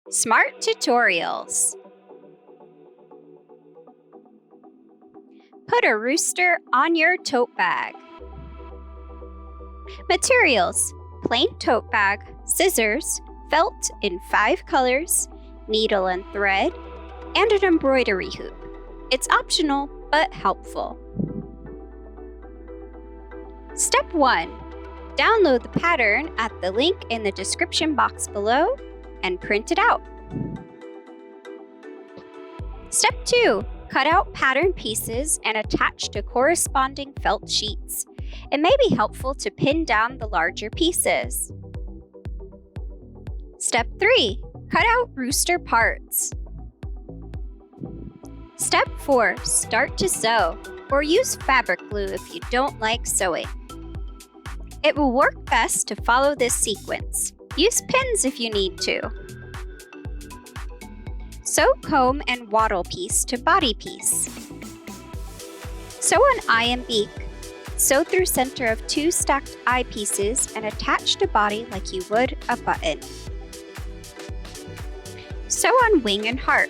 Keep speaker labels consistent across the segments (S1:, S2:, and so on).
S1: Smart tutorials. Put a rooster on your tote bag. Materials: plain tote bag, scissors, felt in 5 colors, needle and thread, and an embroidery hoop. It's optional but helpful. Step 1. Download the pattern at the link in the description box below and print it out. Step 2. Cut out pattern pieces and attach to corresponding felt sheets. It may be helpful to pin down the larger pieces. Step 3. Cut out rooster parts. Step 4. Start to sew, or use fabric glue if you don't like sewing. It will work best to follow this sequence. Use pins if you need to. Sew comb and wattle piece to body piece. Sew an eye and beak. Sew through center of 2 stacked eye pieces and attach to body like you would a button. Sew on wing and heart.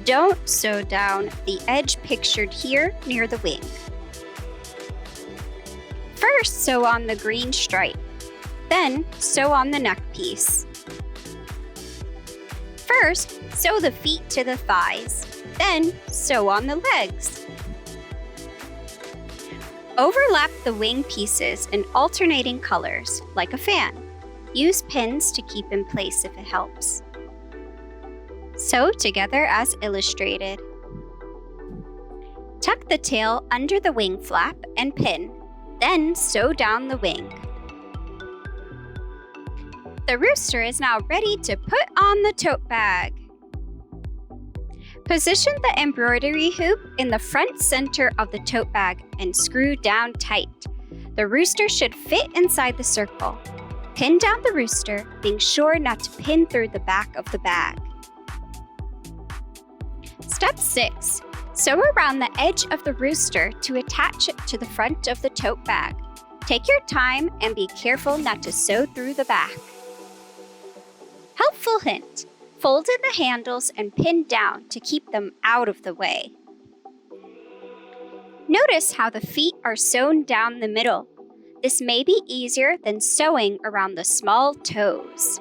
S1: Don't sew down the edge pictured here near the wing. First, sew on the green stripe. Then, sew on the neck piece. First, sew the feet to the thighs. Then, sew on the legs. Overlap the wing pieces in alternating colors, like a fan. Use pins to keep in place if it helps. Sew together as illustrated. Tuck the tail under the wing flap and pin. Then sew down the wing. The rooster is now ready to put on the tote bag. Position the embroidery hoop in the front center of the tote bag and screw down tight. The rooster should fit inside the circle. Pin down the rooster, being sure not to pin through the back of the bag. Step 6. Sew around the edge of the rooster to attach it to the front of the tote bag. Take your time and be careful not to sew through the back. Helpful hint: fold in the handles and pin down to keep them out of the way. Notice how the feet are sewn down the middle. This may be easier than sewing around the small toes.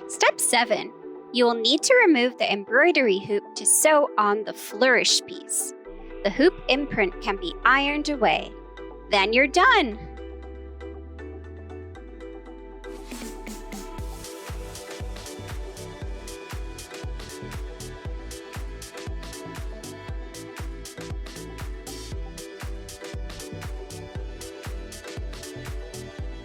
S1: Step 7. You will need to remove the embroidery hoop to sew on the flourish piece. The hoop imprint can be ironed away. Then you're done!